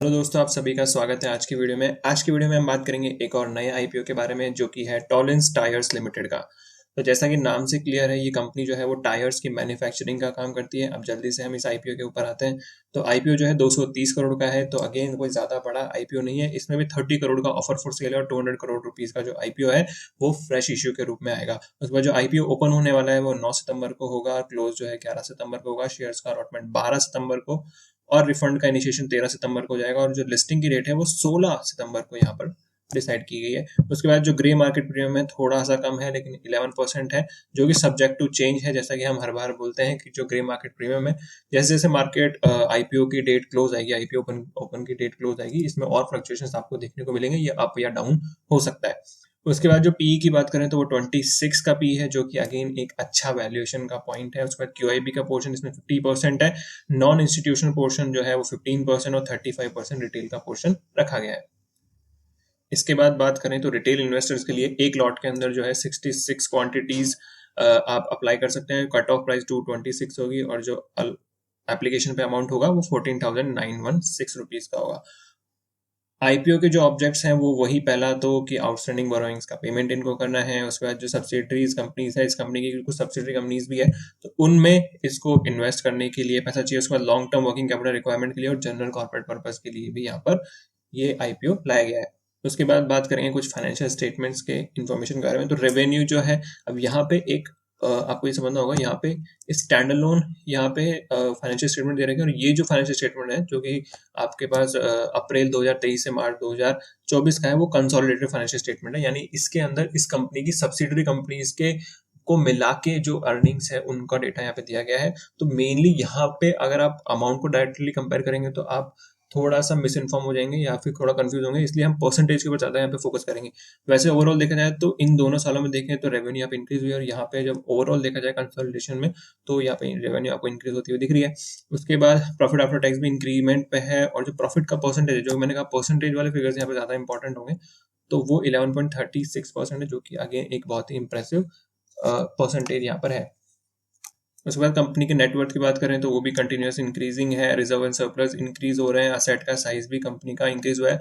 Hello दोस्तों, आप सभी का स्वागत है आज की वीडियो में हम बात करेंगे एक और नए आईपीओ के बारे में जो कि है टॉलिंस टायर्स लिमिटेड का। तो जैसा कि नाम से क्लियर है, ये कंपनी जो है वो टायर्स की मैन्युफैक्चरिंग का काम करती है। अब जल्दी से हम इस आईपीओ के ऊपर आते हैं। तो आईपीओ जो है 230 करोड़ का है। तो अगेन कोई ज़्यादा बड़ा आईपीओ नहीं है। इसमें भी 30 करोड़ का ऑफर फॉर सेल है और 200 करोड़ रुपीज़ का जो आईपीओ है वो फ्रेश इश्यू के रूप में आएगा। उसके बाद जो आईपीओ ओपन होने वाला है वो 9 सितंबर को होगा और क्लोज जो है 11 सितंबर को होगा। शेयर्स का अलॉटमेंट 12 सितंबर को और रिफंड का इनिशिएशन 13 सितंबर को हो जाएगा और जो लिस्टिंग की डेट है वो 16 सितंबर को यहाँ पर डिसाइड की गई है। उसके बाद जो ग्रे मार्केट प्रीमियम है थोड़ा सा कम है, लेकिन 11% है, जो कि सब्जेक्ट टू चेंज है। जैसा कि हम हर बार बोलते हैं कि जो ग्रे मार्केट प्रीमियम है, जैसे जैसे मार्केट आईपीओ की डेट क्लोज आएगी, आईपीओ ओपन ओपन की डेट क्लोज आएगी, इसमें और फ्लक्चुएशन आपको देखने को मिलेंगे। ये अप या डाउन हो सकता है। उसके बाद जो पीई की बात करें तो वो 26 का पी है, जो कि अगेन एक अच्छा वैल्यूएशन का पॉइंट है। उसके बाद क्यूआईबी का पोर्शन इसमें 50% है, नॉन इंस्टीट्यूशनल पोर्शन जो है वो 15% और 35% रिटेल का पोर्शन रखा गया है। इसके बाद बात करें तो रिटेल इन्वेस्टर्स के लिए एक लॉट के अंदर जो है 66 क्वांटिटीज आप अप्लाई कर सकते हैं। कट ऑफ प्राइस 226 होगी और जो एप्लीकेशन पे अमाउंट होगा वो 14,916 रुपीज का होगा। आईपीओ के जो ऑब्जेक्ट्स हैं वो वही, पहला तो कि आउटस्टैंडिंग बोरोइंग्स का पेमेंट इनको करना है। उसके बाद जो सब्सिडरीज कंपनीज है, इस कंपनी की कुछ सब्सिडरी कंपनीज भी है, तो उनमें इसको इन्वेस्ट करने के लिए पैसा चाहिए। उसके बाद long term working capital requirement के लिए और जनरल कॉर्पोरेट पर्पज के लिए भी यहाँ पर ये आईपीओ लाया गया है। उसके बाद बात करेंगे कुछ फाइनेंशियल स्टेटमेंट्स के इन्फॉर्मेशन के बारे में। तो रेवेन्यू जो है, अब यहाँ पे एक आपको ये समझना होगा, यहाँ पे स्टैंड अलोन यहाँ पे फाइनेंशियल स्टेटमेंट दे रहे हैं और ये जो फाइनेंशियल स्टेटमेंट है जो कि आपके पास अप्रैल 2023 से मार्च 2024 का है, वो कंसोलिडेटेड फाइनेंशियल स्टेटमेंट है। यानी इसके अंदर इस कंपनी की सब्सिडरी कंपनीज के को मिला के जो अर्निंग्स है उनका डेटा यहाँ पे दिया गया है। तो मेनली यहाँ पे अगर आप अमाउंट को डायरेक्टली कंपेयर करेंगे तो आप थोड़ा सा मिस इन्फॉर्म हो जाएंगे या फिर थोड़ा कंफ्यूज होंगे, इसलिए हम परसेंटेज के ऊपर ज़्यादा यहाँ पे फोकस करेंगे। वैसे ओवरऑल देखा जाए तो इन दोनों सालों में देखें तो रेवेन्यू यहाँ पे इंक्रीज हुई है और यहाँ पे जब ओवरऑल देखा जाए कंसोलिडेशन में तो यहाँ पे रेवेन्यू आपको इंक्रीज होती हुई दिख रही है। उसके बाद प्रॉफिट आफ्टर टैक्स भी इंक्रीमेंट पे है और जो प्रॉफिट का परसेंटेज है, जो मैंने कहा परसेंटेज वाले फिगर्स यहाँ पे ज़्यादा इंपॉर्टेंट होंगे, तो वो 11.36% है, जो कि अगेन एक बहुत ही इंप्रेसिव परसेंटेज यहाँ पर है। उसके बाद कंपनी के नेटवर्थ की बात करें तो वो भी कंटिन्यूस इंक्रीजिंग है, रिजर्व एंड सरप्लस इंक्रीज हो रहे हैं, असेट का साइज भी कंपनी का इंक्रीज हुआ है।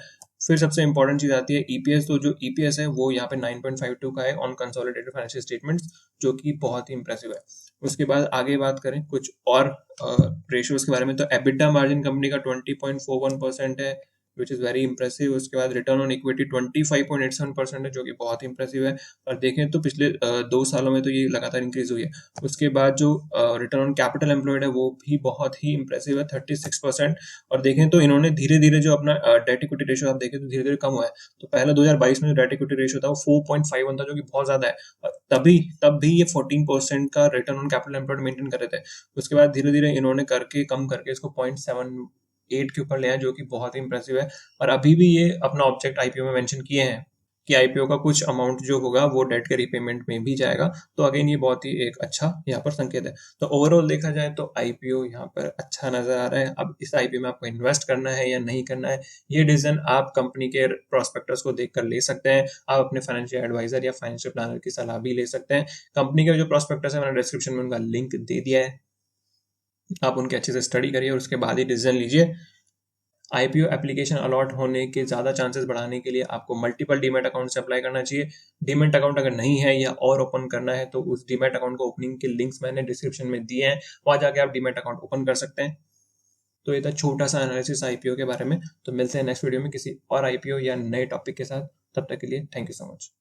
फिर सबसे इंपॉर्टेंट चीज आती है ईपीएस। तो जो ईपीएस है वो यहाँ पे 9.52 का है ऑन कंसोलिडेटेड फाइनेंशियल स्टेटमेंट्स, जो कि बहुत ही इंप्रेसिव है। उसके बाद आगे बात करें कुछ और रेशियोज के बारे में, तो एबिटा मार्जिन कंपनी का 20.41% है, विच इज़ वेरी इंप्रेसिव। उसके बाद रिटर्न ऑन इक्विटी 25.87% है, जो कि बहुत इंप्रेसिव है। और देखें तो पिछले 2 सालों में तो ये लगातार इंक्रीज हुई है। उसके बाद जो रिटर्न ऑन कैपिटल एम्प्लॉयड है वो भी बहुत ही इंप्रेसिव है, 36%। और देखें तो इन्होंने धीरे धीरे जो अपना डेट इक्विटी रेशियो आप देखें तो धीरे धीरे कम हुआ है। तो पहले 2022 में जो डेट इक्विटी रेशियो था वो 4.51 था, जो कि बहुत ज्यादा है। और तब भी ये 14% का return on capital employed maintain कर रहे थे। उसके बाद धीरे धीरे इन्होंने करके कम करके इसको 0.78 के ऊपर ले आए, जो कि बहुत ही इंप्रेसिव है। और अभी भी ये अपना ऑब्जेक्ट आईपीओ में मेंशन किए हैं कि आईपीओ का कुछ अमाउंट जो होगा वो डेट के रिपेमेंट में भी जाएगा। तो अगेन ये बहुत ही एक अच्छा यहाँ पर संकेत है। तो ओवरऑल देखा जाए तो आईपीओ यहाँ पर अच्छा नजर आ रहा है। अब इस आईपीओ में आपको इन्वेस्ट करना है या नहीं करना है, ये डिसीजन आप कंपनी के प्रोस्पेक्टस को देखकर ले सकते हैं। आप अपने फाइनेंशियल एडवाइजर या फाइनेंशियल प्लानर की सलाह भी ले सकते हैं। कंपनी का जो प्रोस्पेक्टस है मैंने डिस्क्रिप्शन में उनका लिंक दे दिया है, आप उनके अच्छे से स्टडी करिए और उसके बाद ही डिसीजन लीजिए। आईपीओ एप्लीकेशन अलॉट होने के ज़्यादा चांसेस बढ़ाने के लिए आपको मल्टीपल डीमैट अकाउंट से अप्लाई करना चाहिए। डीमैट अकाउंट अगर नहीं है या और ओपन करना है तो उस डीमैट अकाउंट को ओपनिंग के लिंक्स मैंने डिस्क्रिप्शन में दिए हैं, वहां जाके आप डीमैट अकाउंट ओपन कर सकते हैं। तो ये था छोटा सा एनालिसिस आईपीओ के बारे में। तो मिलते हैं नेक्स्ट वीडियो में किसी और आईपीओ या नए टॉपिक के साथ। तब तक के लिए थैंक यू सो मच।